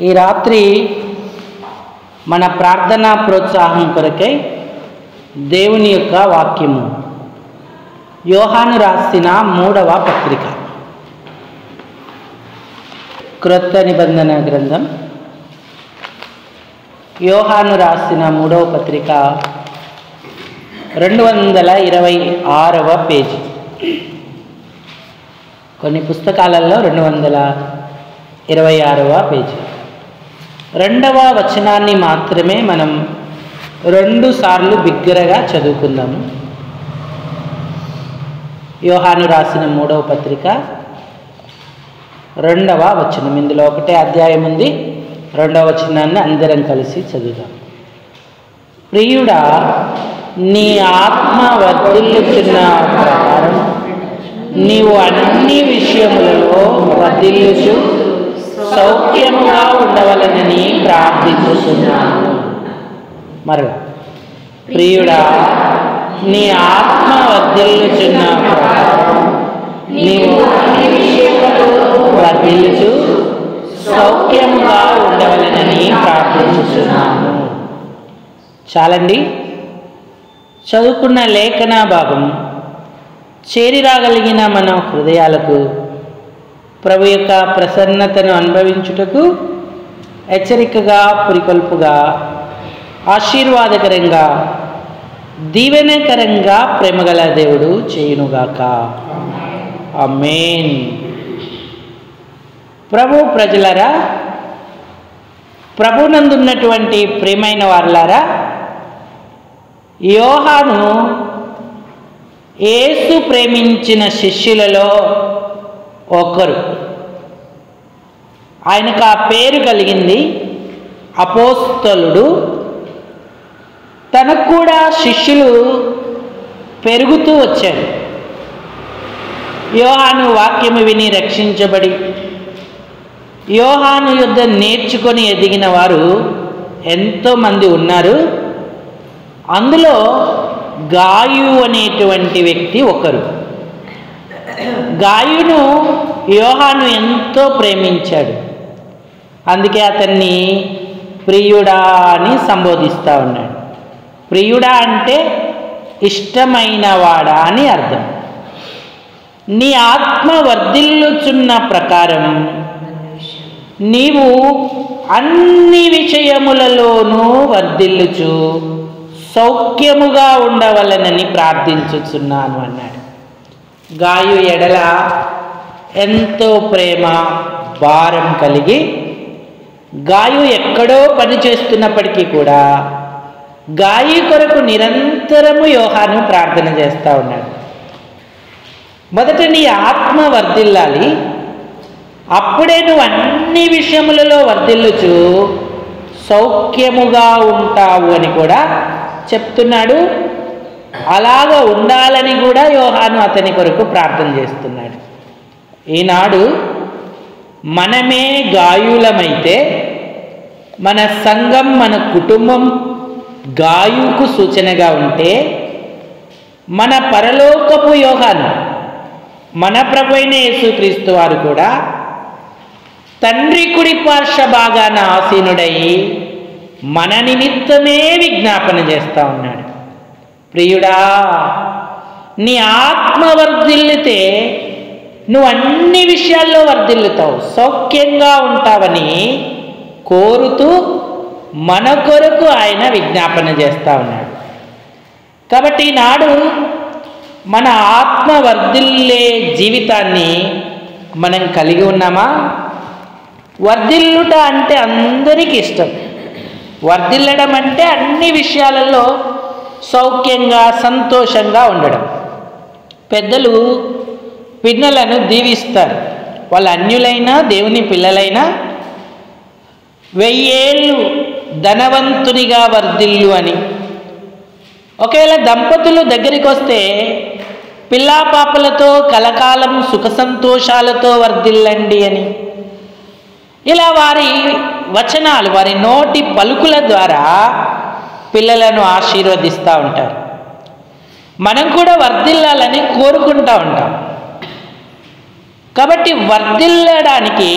ఈ రాత్రి మన ప్రార్థనా ప్రోత్సాహం కొరకై దేవుని యొక్క వాక్యము యోహాను రాసిన 3వ పత్రిక, క్రొత్త నిబంధన గ్రంథం యోహాను రాసిన 3వ పత్రిక 226వ పేజీ. కొన్ని పుస్తకాలలో 226వ పేజీ. 2వ వచనాన్ని మాత్రమే మనం 2 సార్లు బిగ్గరగా చదువుకుందాము. యోహాను రాసిన 3వ పత్రిక 2వ వచనం. ఇందులో ఒకటే అధ్యాయం ఉంది. 2వ వచనాన్ని అందరం కలిసి చదువుదాం. ప్రియుడా, నీ ఆత్మ వర్ధిల్లుచున్న ప్రకారం నీవు అన్ని విషయములలో వర్ధిల్లుచు సౌఖ్యముగా ఉండవలనని ప్రార్థిస్తున్నాను. మరలా, ప్రియుడా, నీ ఆత్మ వర్ధిల్లుచున్న ప్రకారం నీవు అన్ని విషయములలో వర్ధిల్లుచు సౌఖ్యముగా ఉండవలనని ప్రార్థిస్తున్నాను. చాలండి. చదువుకున్న లేఖన భాగం చేరిరాగలిగిన మన హృదయాలకు ప్రభు యొక్క ప్రసన్నతను అనుభవించుటకు హెచ్చరికగా, పురికొల్పుగా, ఆశీర్వాదకరంగా, దీవెనకరంగా ప్రేమగల దేవుడు చేయునుగాక. ఆమేన్. ప్రభు ప్రజలారా, ప్రభునందున్నటువంటి ప్రియమైన వారలారా, యోహాను యేసు ప్రేమించిన శిష్యులలో ఒకరు. ఆయనకు ఆ పేరు కలిగింది అపోస్తలుడు. తనకు కూడా శిష్యులు పెరుగుతూ వచ్చారు. యోహాను వాక్యము విని రక్షించబడి యోహాను యుద్ధ నేర్చుకొని ఎదిగిన వారు ఎంతోమంది ఉన్నారు. అందులో గాయు అనేటువంటి వ్యక్తి ఒకరు. గాయును యోహాను ఎంతో ప్రేమించాడు. అందుకే అతన్ని ప్రియుడా అని సంబోధిస్తూ ఉన్నాడు. ప్రియుడా అంటే ఇష్టమైన వాడా అని అర్థం. నీ ఆత్మ వర్ధిల్లుచున్న ప్రకారం నీవు అన్ని విషయములలోనూ వర్ధిల్లుచు సౌఖ్యముగా ఉండవలనని ప్రార్థించుచున్నాను అన్నాడు. గాయు ఎడల ఎంతో ప్రేమ, భారం కలిగి గాయు ఎక్కడో పని చేస్తున్నప్పటికీ కూడా గాయి కొరకు నిరంతరము యోహాను ప్రార్థన చేస్తూ ఉన్నాడు. మొదట నీ ఆత్మ వర్ధిల్లాలి, అప్పుడే నువ్వు అన్ని విషయములలో వర్ధిల్లుచు సౌఖ్యముగా ఉంటావు అని కూడా చెప్తున్నాడు. అలాగా ఉండాలని కూడా యోహాను అతని కొరకు ప్రార్థన చేస్తున్నాడు. ఈనాడు మనమే గాయులమైతే మన సంఘం, మన కుటుంబం గాయుకు సూచనగా ఉంటే, మన పరలోకపు యోహాను, మన ప్రభు అయిన యేసుక్రీస్తు వారు కూడా తండ్రి కుడి పార్శ్వ భాగాన ఆసీనుడై మన నిమిత్తమే విజ్ఞాపన చేస్తూ ఉన్నాడు. ప్రియుడా, నీ ఆత్మ వర్ధిల్లితే నువ్వు అన్ని విషయాల్లో వర్ధిల్లుతావు, సౌఖ్యంగా ఉంటావని కోరుతూ మన కొరకు ఆయన విజ్ఞాపన చేస్తూ ఉన్నాడు. కాబట్టి ఈనాడు మన ఆత్మ వర్ధిల్లే జీవితాన్ని మనం కలిగి ఉన్నామా? వర్ధిల్లుట అంటే అందరికీ ఇష్టం. వర్ధిల్లడం అంటే అన్ని విషయాలలో సౌఖ్యంగా, సంతోషంగా ఉండడం. పెద్దలు పిల్లలను దీవిస్తారు. వాళ్ళు అన్యులైనా దేవుని పిల్లలైనా 1000 ఏళ్ళు ధనవంతునిగా వర్ధిల్లు అని. ఒకవేళ దంపతులు దగ్గరికి వస్తే పిల్లాపాపలతో కలకాలం సుఖ సంతోషాలతో వర్ధిల్లండి అని. ఇలా వారి వచనాలు, వారి నోటి పలుకుల ద్వారా పిల్లలను ఆశీర్వదిస్తూ ఉంటారు. మనం కూడా వర్ధిల్లాలని కోరుకుంటూ ఉంటాం. కాబట్టి వర్ధిల్లడానికి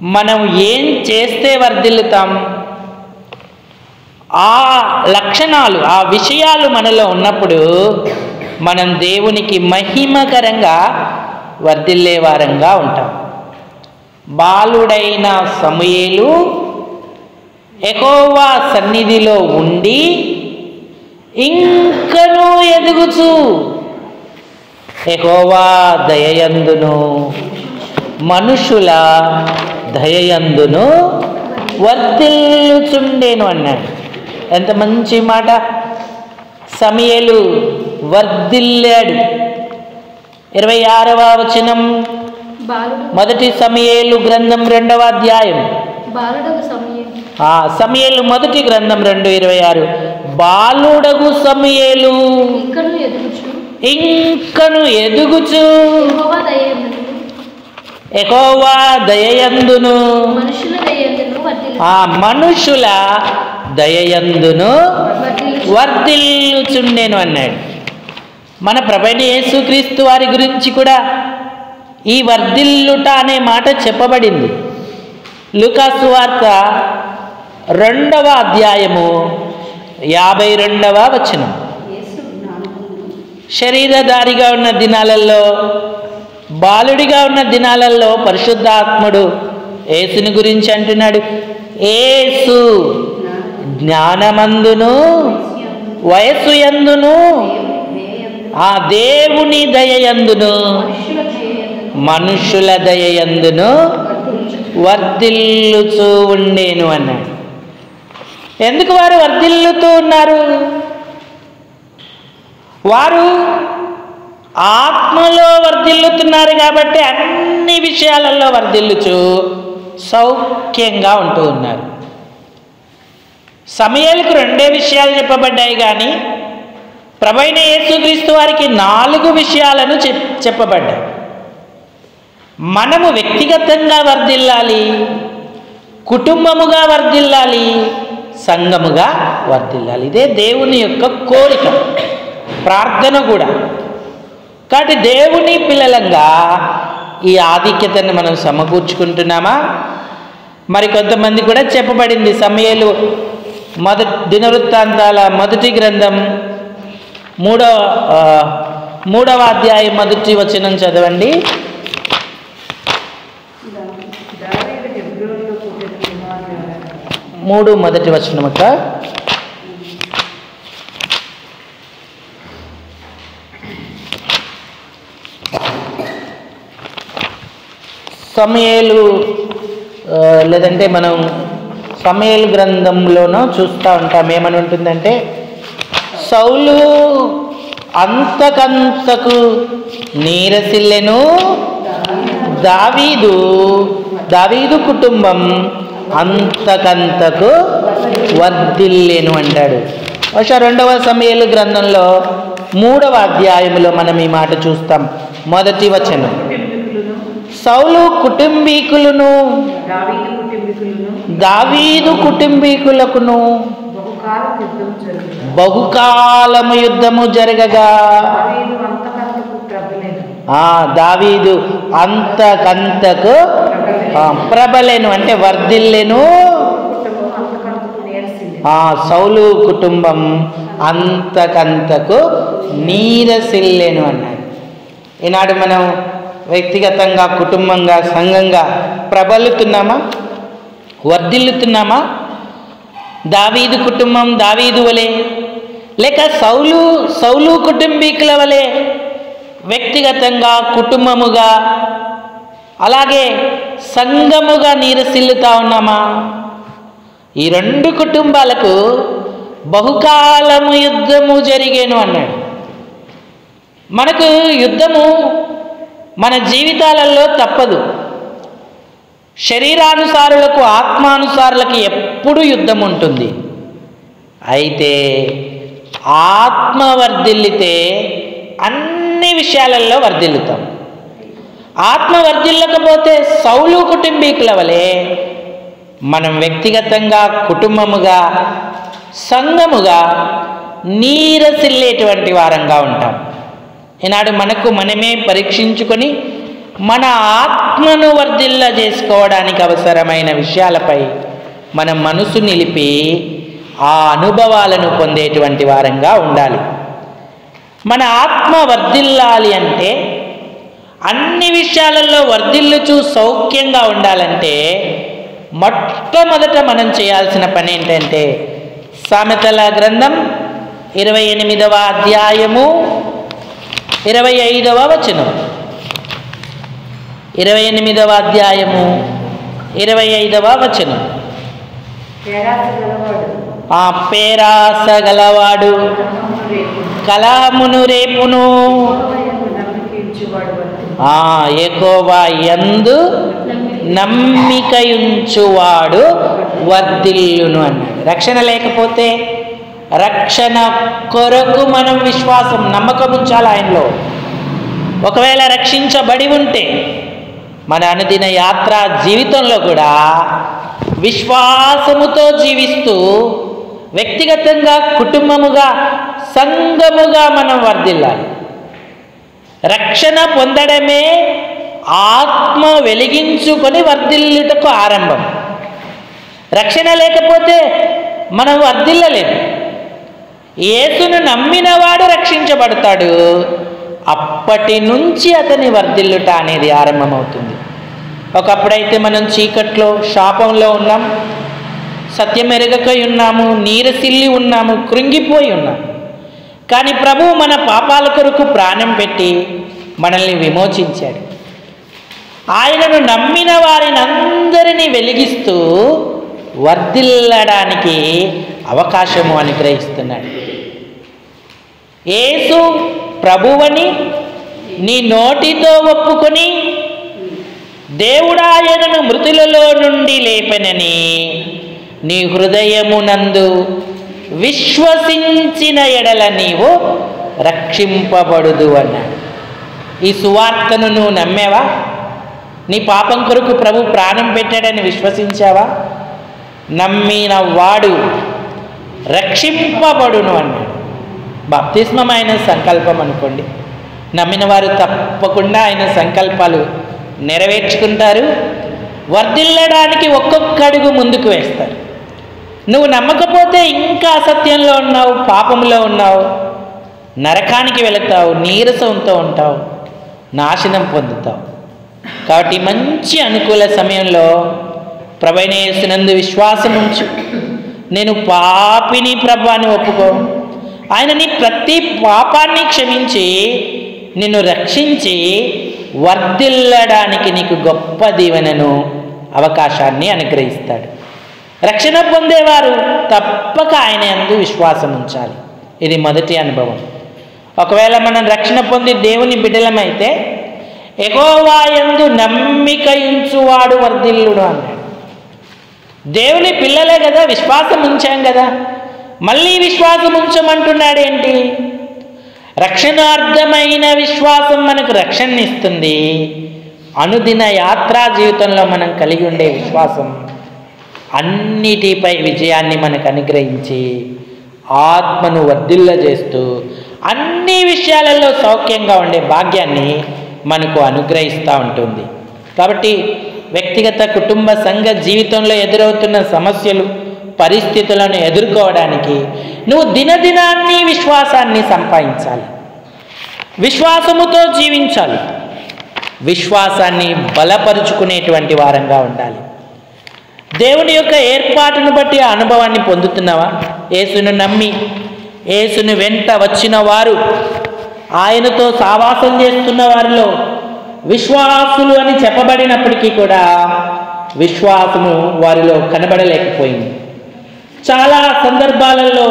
మనం ఏం చేస్తే వర్ధిల్లుతాం? ఆ లక్షణాలు, ఆ విషయాలు మనలో ఉన్నప్పుడు మనం దేవునికి మహిమకరంగా వర్ధిల్లే వారంగా ఉంటాం. బాలుడైన సమూయేలు యెహోవా సన్నిధిలో ఉండి ఇంకనూ ఎదుగుచు యెహోవా దయయందును మనుషుల దయయందును వర్ధిల్లుచుండెను అన్నాడు. ఎంత మంచి మాట! సమూయేలు వర్ధిల్లాడు. 26వ వచనం, మొదటి సమూయేలు గ్రంథం 2వ అధ్యాయం. సమూయేలు మొదటి గ్రంథం 2:26. బాలుడగు సమూయేలు ఇంకను ఎదుగుచు యెహోవా దయయందును మనుషుల దయయందును వర్ధిల్లుచుండెను అన్నాడు. మన ప్రభువైన యేసుక్రీస్తు వారి గురించి కూడా ఈ వర్ధిల్లుట అనే మాట చెప్పబడింది. లూకా సువార్త 2వ అధ్యాయము 52వ వచనం. శరీరధారిగా ఉన్న దినాలలో, బాలుడిగా ఉన్న దినాలలో పరిశుద్ధాత్ముడు యేసుని గురించి అంటున్నాడు, యేసు జ్ఞానమందును వయస్సు యందును ఆ దేవుని దయయందును మనుషుల దయయందును వర్ధిల్లుచూ ఉండేను అన్నాడు. ఎందుకు వారు వర్ధిల్లుతూ ఉన్నారు? వారు ఆత్మలో వర్ధిల్లుతున్నారు కాబట్టి అన్ని విషయాలలో వర్ధిల్లుచు సౌఖ్యంగా ఉంటూ ఉన్నారు. సమూయేలుకు 2 విషయాలు చెప్పబడ్డాయి, కానీ ప్రభువైన యేసుక్రీస్తు వారికి 4 విషయాలను చెప్పబడ్డాయి. మనము వ్యక్తిగతంగా వర్ధిల్లాలి, కుటుంబముగా వర్ధిల్లాలి, సంఘముగా వర్ధిల్లాలి. ఇదే దేవుని యొక్క కోరిక, ప్రార్థన కూడా. కాబట్టి దేవుని పిల్లలంగా ఈ ఆధిక్యతను మనం సమకూర్చుకుంటున్నామా? మరి కొంతమంది కూడా చెప్పబడింది. సమూయేలు దినవృత్తాంతాల మొదటి గ్రంథం 3వ అధ్యాయం మొదటి వచనం చదవండి. మొదటి వచనం అక్క. సమూయేలు లేదంటే మనం సమూయేలు గ్రంథంలోనూ చూస్తూ ఉంటాం. ఏమని ఉంటుందంటే, సౌలు అంతకంతకు నీరసిల్లెను, దావీదు కుటుంబం అంతకంతకు వర్ధిల్లెను అంటాడు. బహుశా 2వ సమూయేలు గ్రంథంలో 3వ అధ్యాయంలో మనం ఈ మాట చూస్తాం. మొదటి వచనం, సౌలు కుటుంబీకులను దావీదు కుటుంబీకులకును బహుకాలము యుద్ధము జరగగా దావీదు అంతకంతకు ప్రబలెను అంటే వర్ధిల్లెను, సౌలు కుటుంబం అంతకంతకు నీరసిల్లెను అన్నాడు. ఈనాడు మనం వ్యక్తిగతంగా, కుటుంబంగా, సంఘంగా ప్రబలుతున్నామా? వర్ధిల్లుతున్నామా? దావీదు కుటుంబం దావీదు వలె, లేక సౌలు కుటుంబీకుల వలె వ్యక్తిగతంగా, కుటుంబముగా, అలాగే సంఘముగా నీరసిల్లుతా ఉన్నామా? ఈ 2 కుటుంబాలకు బహుకాలము యుద్ధము జరిగేను అన్నాడు. మనకు యుద్ధము మన జీవితాలలో తప్పదు. శరీరానుసారులకు, ఆత్మానుసారులకు ఎప్పుడు యుద్ధం ఉంటుంది. అయితే ఆత్మ వర్ధిల్లితే అన్ని విషయాలలో వర్ధిల్లుతాం. ఆత్మ వర్ధిల్లకపోతే సౌలు కుటుంబీకుల వలె మనం వ్యక్తిగతంగా, కుటుంబముగా, సంఘముగా నీరసిల్లేటువంటి వారంగా ఉంటాం. ఈనాడు మనకు మనమే పరీక్షించుకొని మన ఆత్మను వర్ధిల్ల చేసుకోవడానికి అవసరమైన విషయాలపై మన మనసు నిలిపి ఆ అనుభవాలను పొందేటువంటి వారంగా ఉండాలి. మన ఆత్మ వర్ధిల్లాలి అంటే, అన్ని విషయాలలో వర్ధిల్లుచూ సౌఖ్యంగా ఉండాలంటే మొట్టమొదట మనం చేయాల్సిన పని ఏంటంటే, సామెతల గ్రంథం 28వ అధ్యాయము 25వ వచనం. 28వ అధ్యాయము 25వ వచనం. పేరాస గలవాడు కలహమును రేపును, యెహోవా యందు నమ్మికయుంచువాడు వర్ధిల్లును అన్నాడు. రక్షణ లేకపోతే, రక్షణ కొరకు మనం విశ్వాసం, నమ్మకం ఉంచాలి ఆయనలో. ఒకవేళ రక్షించబడి ఉంటే మన అనుదిన యాత్ర జీవితంలో కూడా విశ్వాసముతో జీవిస్తూ వ్యక్తిగతంగా, కుటుంబముగా, సంఘముగా మనం వర్ధిల్లాలి. రక్షణ పొందడమే ఆత్మ వెలిగించుకొని వర్ధిల్లుటకు ఆరంభం. రక్షణ లేకపోతే మనం వర్ధిల్లలేము. యేసును నమ్మినవాడు రక్షించబడతాడు. అప్పటి నుంచి అతని వర్ధిల్లుట అనేది ఆరంభమవుతుంది. ఒకప్పుడైతే మనం చీకట్లో, శాపంలో ఉన్నాం, సత్యం ఎరగక ఉన్నాము, నీరసిల్లి ఉన్నాము, కృంగిపోయి ఉన్నాము. కానీ ప్రభువు మన పాపాల కొరకు ప్రాణం పెట్టి మనల్ని విమోచించాడు. ఆయనను నమ్మిన వారిని అందరినీ వెలిగిస్తూ వర్ధిల్లడానికి అవకాశము అనుగ్రహిస్తున్నాడు. యేసు ప్రభువని నీ నోటితో ఒప్పుకొని దేవుడాయనను మృతులలో నుండి లేపెనని నీ హృదయమునందు విశ్వసించిన ఎడల నీవు రక్షింపబడుదు అన్నాడు. ఈ సువార్తను నువ్వు నమ్మావా? నీ పాపం కొరకు ప్రభు ప్రాణం పెట్టాడని విశ్వసించావా? నమ్మిన వాడు రక్షింపబడును అన్నాడు. బాప్తిస్మం ఆయన సంకల్పం అనుకోండి. నమ్మిన వారు తప్పకుండా ఆయన సంకల్పాలు నెరవేర్చుకుంటారు, వర్ధిల్లడానికి ఒక్కొక్క అడుగు ముందుకు వేస్తారు. నువ్వు నమ్మకపోతే ఇంకా అసత్యంలో ఉన్నావు, పాపంలో ఉన్నావు, నరకానికి వెళతావు, నీరసంతో ఉంటావు, నాశనం పొందుతావు. కాబట్టి మంచి అనుకూల సమయంలో ప్రభువైన యేసునందు విశ్వాసం ఉంచు. నేను పాపిని ప్రభు అని ఒప్పుకో. ఆయన నీ ప్రతి పాపాన్ని క్షమించి నిన్ను రక్షించి వర్ధిల్లడానికి నీకు గొప్ప దీవెనను, అవకాశాన్ని అనుగ్రహిస్తాడు. రక్షణ పొందేవారు తప్పక ఆయన యందు విశ్వాసం ఉంచాలి. ఇది మొదటి అనుభవం. ఒకవేళ మనం రక్షణ పొంది దేవుని బిడ్డలమైతే యెహోవా యందు నమ్మికయుంచువాడు వర్ధిల్లును అన్నాడు. దేవుని పిల్లలే కదా, విశ్వాసం ఉంచాం కదా, మళ్ళీ విశ్వాసం ఉంచమంటున్నాడు ఏంటి? రక్షణార్థమైన విశ్వాసం మనకు రక్షణనిస్తుంది. అనుదిన యాత్రా జీవితంలో మనం కలిగి ఉండే విశ్వాసం అన్నిటిపై విజయాన్ని మనకు అనుగ్రహించి ఆత్మను వర్ధిల్ల చేస్తూ అన్ని విషయాలలో సౌఖ్యంగా ఉండే భాగ్యాన్ని మనకు అనుగ్రహిస్తూ ఉంటుంది. కాబట్టి వ్యక్తిగత, కుటుంబ, సంఘ జీవితంలో ఎదురవుతున్న సమస్యలు, పరిస్థితులను ఎదుర్కోవడానికి నువ్వు దినదినాన్ని విశ్వాసాన్ని సంపాదించాలి, విశ్వాసముతో జీవించాలి, విశ్వాసాన్ని బలపరుచుకునేటువంటి వారంగా ఉండాలి. దేవుని యొక్క ఏర్పాటును బట్టి ఆ అనుభవాన్ని పొందుతున్నావా? యేసును నమ్మి యేసును వెంట వచ్చిన వారు, ఆయనతో సావాసం చేస్తున్న వారిలో విశ్వాసులు అని చెప్పబడినప్పటికీ కూడా విశ్వాసము వారిలో కనబడలేకపోయింది. చాలా సందర్భాలలో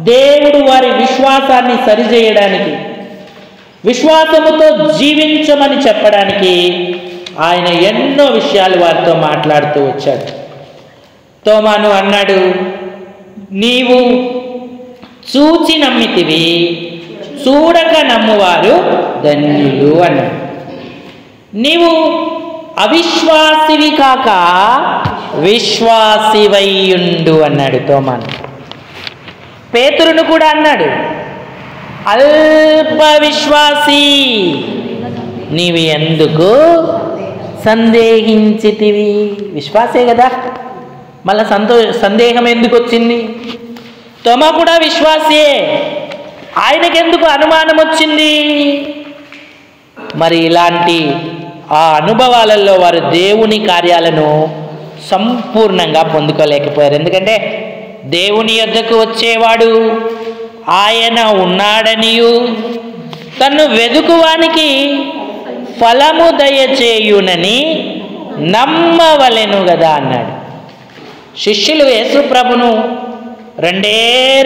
దేవుడు వారి విశ్వాసాన్ని సరిచేయడానికి, విశ్వాసముతో జీవించమని చెప్పడానికి ఆయన ఎన్నో విషయాలు వారితో మాట్లాడుతూ వచ్చాడు. తోమాను అన్నాడు, నీవు చూచి నమ్మితివి, చూడక నమ్మువారు ధన్యులు అన్నాడు. నీవు అవిశ్వాసివి కాక విశ్వాసివైయుండు అన్నాడు తోమాను. పేతురును కూడా అన్నాడు, అల్ప విశ్వాసి, నీవి ఎందుకు సందేహించితివి? విశ్వాసే కదా, మళ్ళా సందేహం ఎందుకు వచ్చింది? తొమ కూడా విశ్వాసే, ఆయనకెందుకు అనుమానం వచ్చింది? మరి ఇలాంటి ఆ అనుభవాలలో వారు దేవుని కార్యాలను సంపూర్ణంగా పొందుకోలేకపోయారు. ఎందుకంటే దేవుని యొద్దకు వచ్చేవాడు ఆయన ఉన్నాడనియు తన్ను వెదుకువానికి ఫలము దయచేయునని నమ్మవలెను కదా అన్నాడు. శిష్యులు యేసు ప్రభును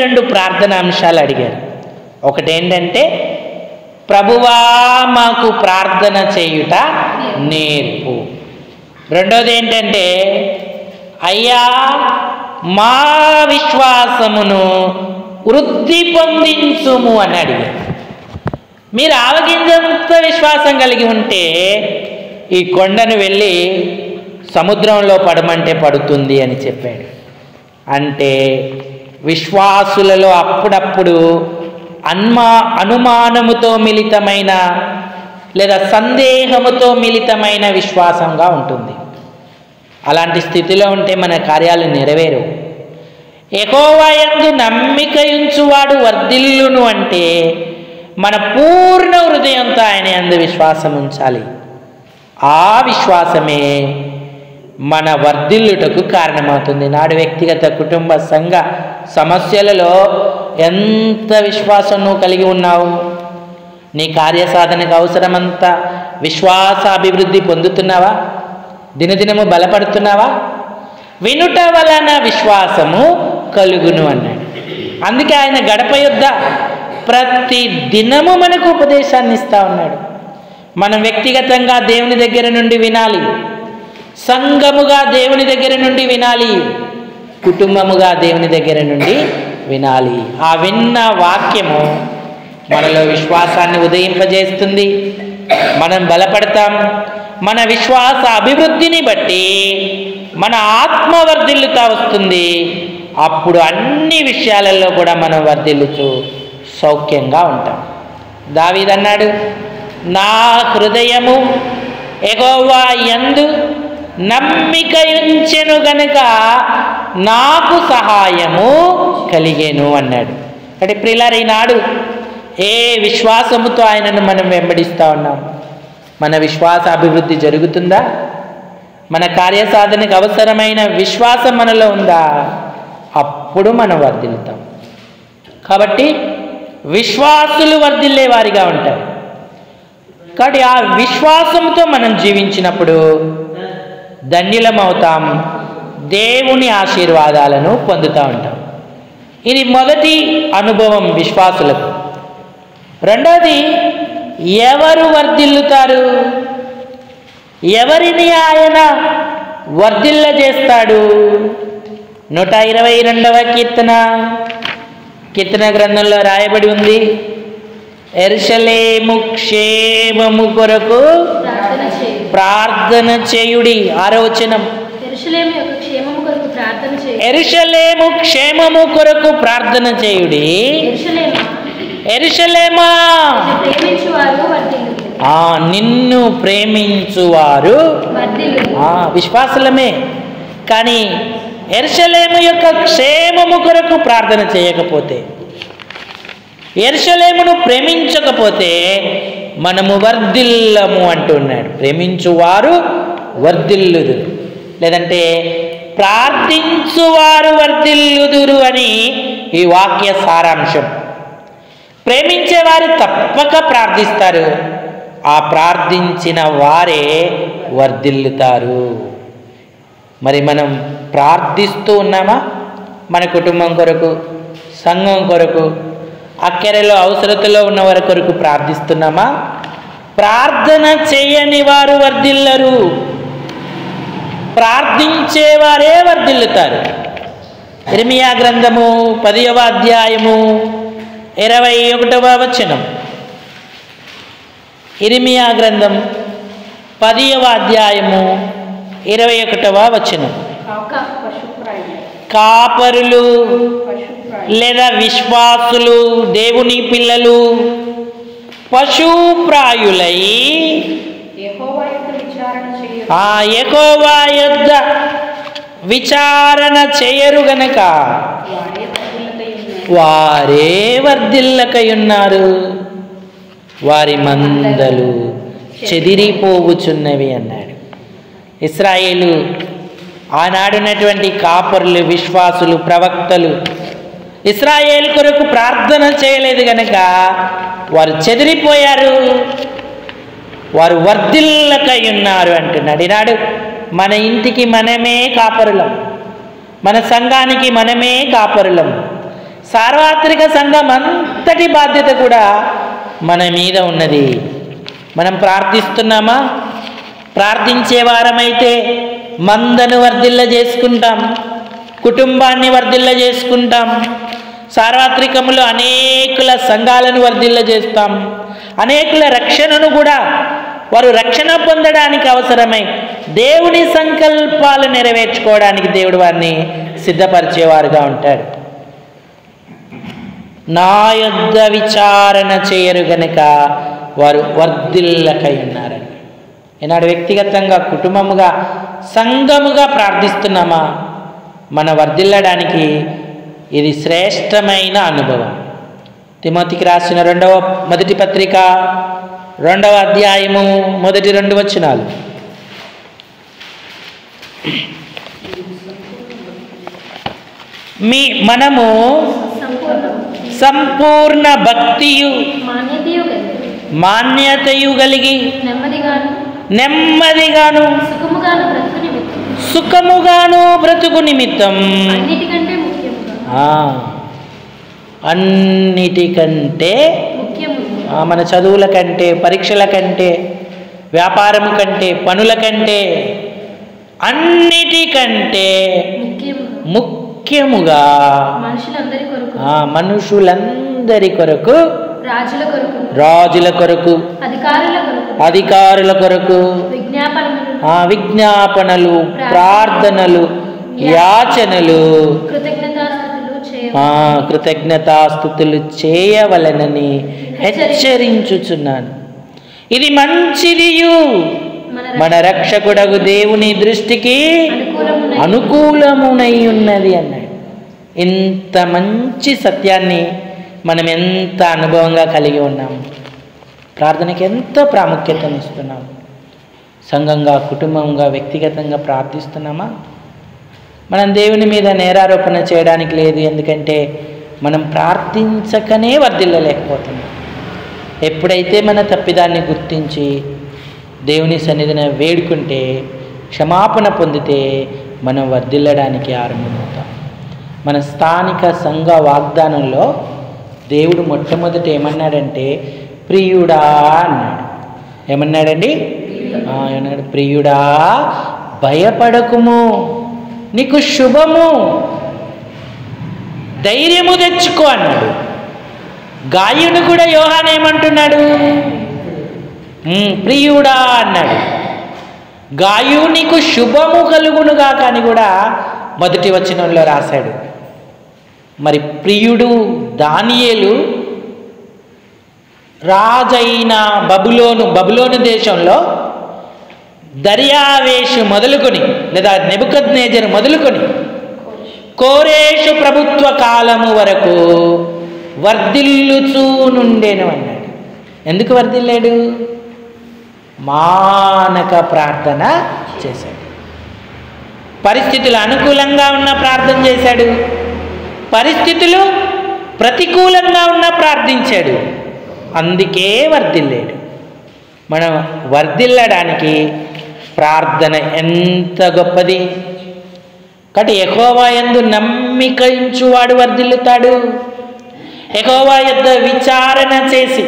రెండు ప్రార్థన అంశాలు అడిగారు. ఒకటేంటంటే, ప్రభువా మాకు ప్రార్థన చేయుట నేర్పు. రెండోది ఏంటంటే, అయ్యా మా విశ్వాసమును వృద్ధి పొందించుము అని అడిగారు. మీరు ఆవగింజంత విశ్వాసం కలిగి ఉంటే ఈ కొండను వెళ్ళి సముద్రంలో పడమంటే పడుతుంది అని చెప్పాడు. అంటే విశ్వాసులలో అప్పుడప్పుడు అనుమానముతో మిళితమైన లేదా సందేహముతో మిళితమైన విశ్వాసంగా ఉంటుంది. అలాంటి స్థితిలో ఉంటే మన కార్యాలు నెరవేరవు. యెహోవా యందు నమ్మిక ఉంచువాడు వర్ధిల్లును అంటే మన పూర్ణ హృదయంతో ఆయన యందు విశ్వాసం ఉంచాలి. ఆ విశ్వాసమే మన వర్ధిల్లుటకు కారణమవుతుంది. నాడు వ్యక్తిగత కుటుంబ సంఘ సమస్యలలో ఎంత విశ్వాసం నువ్వు కలిగి ఉన్నావు? నీ కార్యసాధనకు అవసరమంత విశ్వాస అభివృద్ధి పొందుతున్నావా? దినదినము బలపడుతున్నావా? వినుట వలన విశ్వాసము కలుగును అన్నాడు. అందుకే ఆయన గడప యొద్ద ప్రతి దినము మనకు ఉపదేశాన్ని ఇస్తూ ఉన్నాడు. మనం వ్యక్తిగతంగా దేవుని దగ్గర నుండి వినాలి, సంఘముగా దేవుని దగ్గర నుండి వినాలి, కుటుంబముగా దేవుని దగ్గర నుండి వినాలి. ఆ విన్న వాక్యము మనలో విశ్వాసాన్ని ఉదయింపజేస్తుంది. మనం బలపడతాం. మన విశ్వాస అభివృద్ధిని బట్టి మన ఆత్మ వర్ధిల్లుతా వస్తుంది. అప్పుడు అన్ని విషయాలలో కూడా మనం వర్ధిల్లుతూ సౌఖ్యంగా ఉంటాం. దావీదు అన్నాడు, నా హృదయము యెహోవా యందు నమ్మిక ఉంచెను గనుక నాకు సహాయము కలిగేను అన్నాడు. అంటే ప్రియులారా, ఈనాడు ఏ విశ్వాసముతో ఆయనను మనం వెంబడిస్తూ ఉన్నాం? మన విశ్వాస అభివృద్ధి జరుగుతుందా? మన కార్యసాధనకు అవసరమైన విశ్వాసం మనలో ఉందా? అప్పుడు మనం వర్ధిల్లుతాం. కాబట్టి విశ్వాసులు వర్ధిల్లే వారిగా ఉంటారు. కాబట్టి ఆ విశ్వాసంతో మనం జీవించినప్పుడు ధన్యులమవుతాం, దేవుని ఆశీర్వాదాలను పొందుతూ ఉంటాం. ఇది మొదటి అనుభవం విశ్వాసులకు. రెండోది, ఎవరు వర్ధిల్లుతారు? ఎవరిని ఆయన వర్ధిల్ల చేస్తాడు? 122వ కీర్తన గ్రంథంలో రాయబడి ఉంది, యెరూషలేము క్షేమము కొరకు ప్రార్థన చేయుడి. 6వ వచనం, యెరూషలేము క్షేమము కొరకు ప్రార్థన చేయుడి. యెరూషలేమా, నిన్ను ప్రేమించువారు విశ్వాసులమే. కానీ యెరూషలేము యొక్క క్షేమము కొరకు ప్రార్థన చేయకపోతే, యెరూషలేమును ప్రేమించకపోతే మనము వర్ధిల్లము అంటున్నాడు. ప్రేమించువారు వర్ధిల్లుదురు, లేదంటే ప్రార్థించువారు వర్ధిల్లుదురు అని ఈ వాక్య సారాంశం. ప్రేమించేవారు తప్పక ప్రార్థిస్తారు, ఆ ప్రార్థించిన వారే వర్ధిల్లుతారు. మరి మనం ప్రార్థిస్తూ ఉన్నామా? మన కుటుంబం కొరకు, సంఘం కొరకు, అక్కరలో అవసరతలో ఉన్న వారి కొరకు ప్రార్థిస్తున్నామా? ప్రార్థన చేయని వారు వర్ధిల్లరు, ప్రార్థించేవారే వర్ధిల్లుతారు. ఇర్మియా గ్రంథము 10వ అధ్యాయము 21వ వచనం. ఇర్మియా గ్రంథం 10వ అధ్యాయము 21వ వచనం. కాపరులు లేదా విశ్వాసులు, దేవుని పిల్లలు పశుప్రాయులై యెహోవా యొద్ద విచారణ చేయరు గనక వారే వర్ధిల్లకయున్నారు. వారి మందలు చెదిరిపోవుచున్నవి అన్నాడు. ఇశ్రాయేలు ఆనాడున్నటువంటి కాపరులు, విశ్వాసులు, ప్రవక్తలు ఇశ్రాయేలు కొరకు ప్రార్థన చేయలేదు గనక వారు చెదిరిపోయారు, వారు వర్ధిల్లకై ఉన్నారు అంటున్నాడు. ఈనాడు మన ఇంటికి మనమే కాపరులం, మన సంఘానికి మనమే కాపరులం. సార్వత్రిక సంఘం అంతటి బాధ్యత కూడా మన మీద ఉన్నది. మనం ప్రార్థిస్తున్నామా? ప్రార్థించే వారమైతే మందను వర్ధిల్ల చేసుకుంటాం, కుటుంబాన్ని వర్ధిల్ల చేసుకుంటాం, సార్వత్రికములో అనేకుల సంఘాలను వర్ధిల్ల చేస్తాం, అనేకుల రక్షణను కూడా వారు రక్షణ పొందడానికి అవసరమై దేవుని సంకల్పాలు నెరవేర్చుకోవడానికి దేవుడు వారిని సిద్ధపరిచేవారుగా ఉంటాడు. నా యొద్ద విచారణ చేయరు గనుక వారు వర్ధిల్లకై ఉన్నారని. ఈనాడు వ్యక్తిగతంగా, కుటుంబముగా, సంఘముగా ప్రార్థిస్తున్నామా? మన వర్ధిల్లడానికి ఇది శ్రేష్టమైన అనుభవం. తిమోతికి రాసిన మొదటి పత్రిక 2వ అధ్యాయము మొదటి 2 వచనాలు. మనము సంపూర్ణ భక్తియు మాన్యతయు కలిగి నెమ్మదిగాను సుఖముగాను బ్రతుకు నిమిత్తం అన్నిటికంటే మన చదువుల కంటే, పరీక్షల కంటే, వ్యాపారం కంటే, పనుల కంటే, అన్నిటికంటే ముఖ్యముగా మనుషులందరి కొరకు, రాజుల కొరకు, అధికారుల కొరకు విజ్ఞాపనలు, ప్రార్థనలు, యాచనలు, కృతజ్ఞతాస్తుతులు చేయవలెనని హెచ్చరించుచున్నాను. ఇది మంచిదియు మన రక్షకుడగు దేవుని దృష్టికి అనుకూలమునై ఉన్నది అన్నాడు. ఇంత మంచి సత్యాన్ని మనం ఎంత అనుభవంగా కలిగి ఉన్నాము. ప్రార్థనకి ఎంత ప్రాముఖ్యతనిస్తున్నాం. సంఘంగా, కుటుంబంగా, వ్యక్తిగతంగా ప్రార్థిస్తున్నామా? మనం దేవుని మీద నేరారోపణ చేయడానికి లేదు. ఎందుకంటే మనం ప్రార్థించకనే వర్ధిల్లలేకపోతున్నాం. ఎప్పుడైతే మన తప్పిదాన్ని గుర్తించి దేవుని సన్నిధిని వేడుకుంటే, క్షమాపణ పొందితే మనం వర్ధిల్లడానికి ఆరంభమవుతాం. మన స్థానిక సంఘ వాగ్దానంలో దేవుడు మొట్టమొదట ఏమన్నాడంటే ప్రియుడా అన్నాడు. ఏమన్నాడండి? ఏమన్నాడు? ప్రియుడా భయపడకుము, నీకు శుభము, ధైర్యము తెచ్చుకో అన్నాడు. గాయుడు కూడా యోహాను ఏమంటున్నాడు? ప్రియుడా అన్నాడు. గాయు నీకు శుభము కలుగునుగా కానీ కూడా మొదటి వచనంలో రాశాడు. మరి ప్రియుడు దానియేలు రాజైన బబులోను దేశంలో దర్యావేషు మొదలుకొని, లేదా నెబుకద్నేజరు మొదలుకొని కోరేషు ప్రభుత్వ కాలము వరకు వర్ధిల్లుచూ నుండేను అన్నాడు. ఎందుకు వర్ధిల్లాడు? మానక ప్రార్థన చేశాడు. పరిస్థితులు అనుకూలంగా ఉన్న ప్రార్థన చేశాడు, పరిస్థితులు ప్రతికూలంగా ఉన్న ప్రార్థించాడు. అందుకే వర్ధిల్లాడు. మనం వర్ధిల్లడానికి ప్రార్థన ఎంత గొప్పది. కాబట్టి యెహోవా యందు నమ్మిక ఉంచువాడు వర్ధిల్లుతాడు. యెహోవా యొద్ద విచారణ చేసి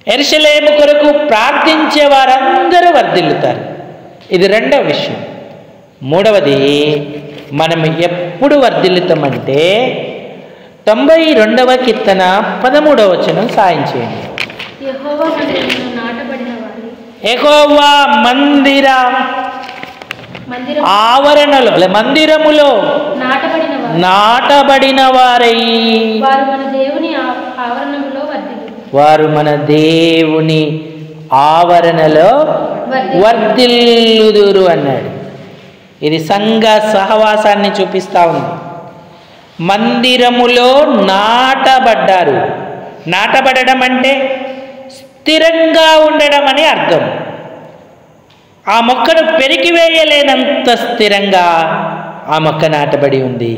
యెరూషలేము కొరకు ప్రార్థించే వారందరూ వర్ధిల్లుతారు. ఇది రెండవ విషయం. మూడవది, మనం ఎప్పుడు వర్ధిల్లుతామంటే 92వ కీర్తన 13వ వచనం సాయం చేయండి. యెహోవా మందిర ఆవరణలో, మందిరములో నాటబడిన వారై వారు మన దేవుని ఆవరణలో వర్ధిల్లుదురు అన్నాడు. ఇది సంఘ సహవాసాన్ని చూపిస్తూ ఉంది. మందిరములో నాటబడ్డారు. నాటబడడం అంటే స్థిరంగా ఉండడం అని అర్థం. ఆ మొక్కను పెరికివేయలేనంత స్థిరంగా ఆ మొక్క నాటబడి ఉంది.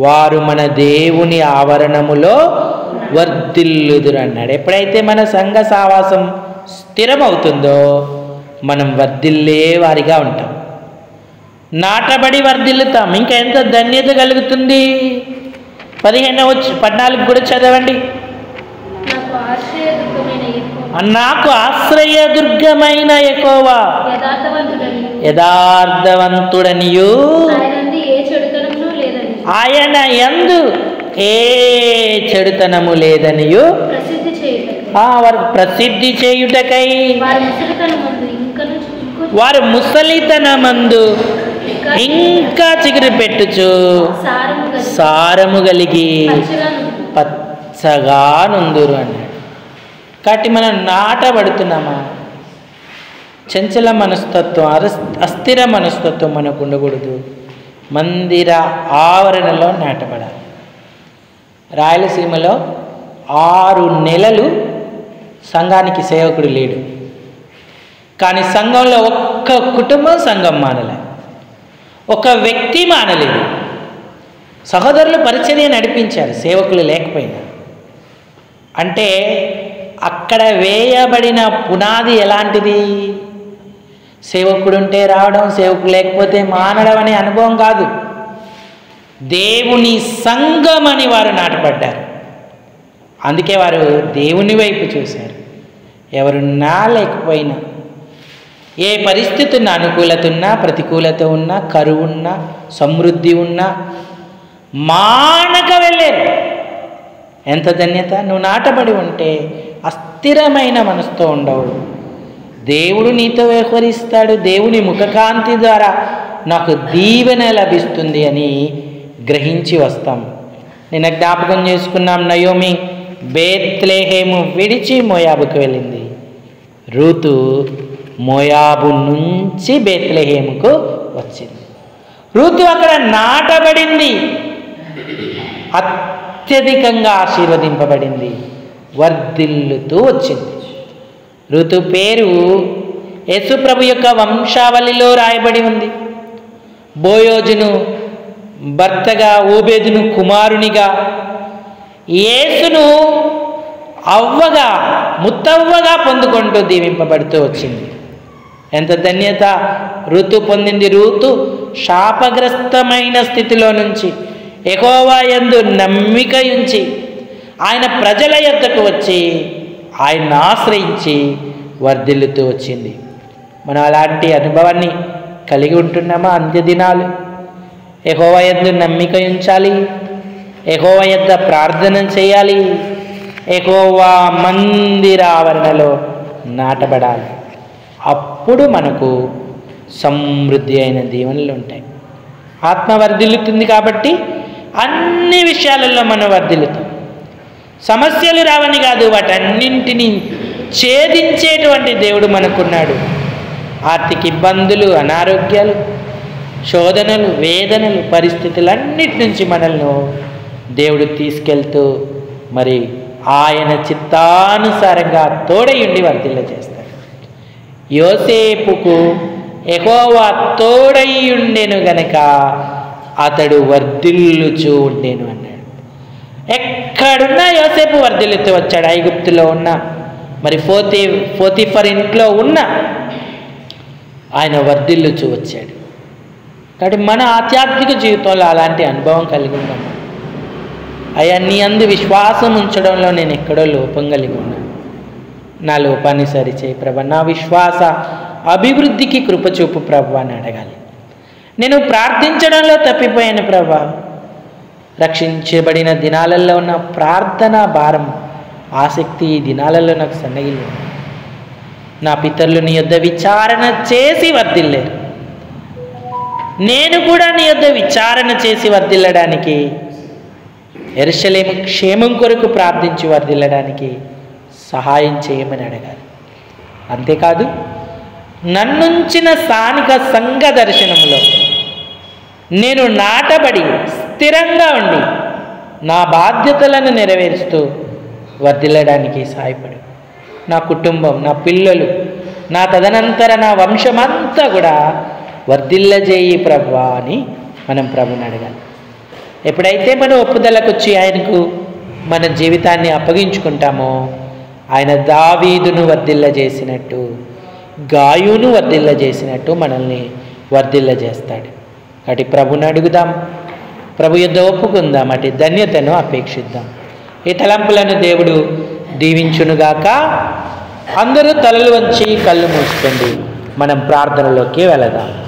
వారు మన దేవుని ఆవరణములో వర్ధిల్లుదురు అన్నాడు. ఎప్పుడైతే మన సంఘ సహవాసం స్థిరమవుతుందో మనం వర్ధిల్లే వారిగా ఉంటాం, నాటబడి వర్ధిల్లుతాం. ఇంకా ఎంత ధన్యత కలుగుతుంది. 14 కూడా చదవండి. నాకు ఆశ్రయదుర్గమైన యెహోవా యథార్థవంతుడనియు ఆయన యందు ఏ చెడుతనము లేదనియు వారు ప్రసిద్ధి చేయుటకై వారు ముసలితనమందు ఇంకా చిగురు పెట్టుచు సారము కలిగి పచ్చగా నుందురు అన్నాడు. కాబట్టి మనం నాటబడుతున్నామా? చంచల మనస్తత్వం, అస్థిర మనస్తత్వం మనకు ఉండకూడదు. మందిర ఆవరణలో నాటబడాలి. రాయలసీమలో 6 నెలలు సంఘానికి సేవకుడు లేడు. కానీ సంఘంలో ఒక్క కుటుంబం సంఘం మానలే, ఒక వ్యక్తి మానలేదు. సహోదరులు పరిచర్య నడిపించారు సేవకులు లేకపోయినా. అంటే అక్కడ వేయబడిన పునాది ఎలాంటిది? సేవకుడుంటే రావడం, సేవకుడు లేకపోతే మానడం అనే అనుభవం కాదు. దేవుని సంఘం అని వారు నాటపడ్డారు. అందుకే వారు దేవుని వైపు చూశారు. ఎవరున్నా లేకపోయినా, ఏ పరిస్థితి ఉన్నా, అనుకూలత ఉన్నా, ప్రతికూలత ఉన్నా, కరువు ఉన్నా, సమృద్ధి ఉన్నా మానక వెళ్ళారు. ఎంత ధన్యత! నువ్వు నాటబడి ఉంటే అస్థిరమైన మనసుతో ఉండవు. దేవుడు నీతో వ్యవహరిస్తాడు. దేవుని ముఖకాంతి ద్వారా నాకు దీవెన లభిస్తుంది అని గ్రహించి వస్తాం. నిన్న జ్ఞాపకం చేసుకున్నాం, నయోమి బేత్లెహేము విడిచి మోయాబుకు వెళ్ళింది. రూతు మోయాబు నుంచి బేత్లెహేముకు వచ్చింది. రూతు అక్కడ నాటబడింది, అత్యధికంగా ఆశీర్వదింపబడింది, వర్ధిల్లుతూ వచ్చింది. ఋతు పేరు యేసుప్రభు యొక్క వంశావళిలో రాయబడి ఉంది. బోయోజును భర్తగా, ఓబేదును కుమారునిగా, యేసును అవ్వగా, ముత్తవ్వగా పొందుకుంటూ దీవింపబడుతూ వచ్చింది. ఎంత ధన్యత ఋతు పొందింది. ఋతు శాపగ్రస్తమైన స్థితిలో నుంచి యెహోవా యందు నమ్మిక ఉంచి ఆయన ప్రజల యొద్దకు వచ్చి ఆయన్ని ఆశ్రయించి వర్ధిల్లుతూ వచ్చింది. మనం అలాంటి అనుభవాన్ని కలిగి ఉంటున్నామా? అంత్యదినాలు యెహోవా యందు నమ్మిక ఉంచాలి, యెహోవా యొద్ద ప్రార్థన చేయాలి, యెహోవా మందిర ఆవరణలో నాటబడాలి. అప్పుడు మనకు సమృద్ధి అయిన దీవెనలు ఉంటాయి. ఆత్మ వర్ధిల్లుతుంది కాబట్టి అన్ని విషయాలలో మనం వర్ధిల్లుతాం. సమస్యలు రావని కాదు, వాటన్నింటినీ ఛేదించేటువంటి దేవుడు మనకున్నాడు. ఆర్థిక ఇబ్బందులు, అనారోగ్యాలు, శోధనలు, వేదనలు, పరిస్థితులన్నిటి నుంచి మనల్ని దేవుడు తీసుకెళ్తూ మరి ఆయన చిత్తానుసారంగా తోడయుండి వర్ధిల్ల చేస్తాడు. యోసేపుకు యెహోవా తోడయుండెను గనక అతడు వర్ధిల్లుచూ ఉండేను అన్నాడు. ఎక్కడున్నా యోసేపు వర్ధిల్లుతూ వచ్చాడు. ఐగుప్తులో ఉన్న మరి పోతీఫర్ ఇంట్లో ఉన్న ఆయన వర్ధిల్లుచూ వచ్చాడు. కాబట్టి మన ఆధ్యాత్మిక జీవితంలో అలాంటి అనుభవం కలిగి ఉన్నాం. అయ్యా, నీ అందు విశ్వాసం ఉంచడంలో నేను ఎక్కడో లోపం కలిగి ఉన్నాను, నా లోపాన్ని సరిచేయి ప్రభా, నా విశ్వాస అభివృద్ధికి కృపచూపు ప్రభా అని అడగాలి. నేను ప్రార్థించడంలో తప్పిపోయాను ప్రభా. రక్షించబడిన దినాలలో ఉన్న ప్రార్థన భారం, ఆసక్తి ఈ దినాలలో నాకు సన్నగిల్లి. నా పితరులు నీ యొద్ద విచారణ చేసి వర్ధిల్లారు. నేను కూడా నీ యొద్ద విచారణ చేసి వర్ధిల్లడానికి, యెరూషలేము క్షేమం కొరకు ప్రార్థించి వర్ధిల్లడానికి సహాయం చేయమని అడగాలి. అంతేకాదు నన్నుంచిన స్థానిక సంఘ దర్శనంలో నేను నాటబడి స్థిరంగా ఉండి నా బాధ్యతలను నెరవేరుస్తూ వర్ధిల్లడానికి సహాయపడు. నా కుటుంబం, నా పిల్లలు, నా తదనంతర నా వంశమంతా కూడా వర్ధిల్లజేయి ప్రభువా అని మనం ప్రభుని అడగాలి. ఎప్పుడైతే మనం ఒప్పుదలకు వచ్చి ఆయనకు మన జీవితాన్ని అప్పగించుకుంటామో ఆయన దావీదును వర్ధిల్లజేసినట్టు, గాయును వర్ధిల్లజేసినట్టు మనల్ని వర్ధిల్లజేస్తాడు. కాబట్టి ప్రభుని అడుగుదాం, ప్రభు యుద్ధ ఒప్పుకుందాం, అటు ధన్యతను అపేక్షిద్దాం. ఈ తలంపులను దేవుడు దీవించునుగాక. అందరూ తలలు వంచి కళ్ళు మూసుకోండి. మనం ప్రార్థనలోకి వెళదాం.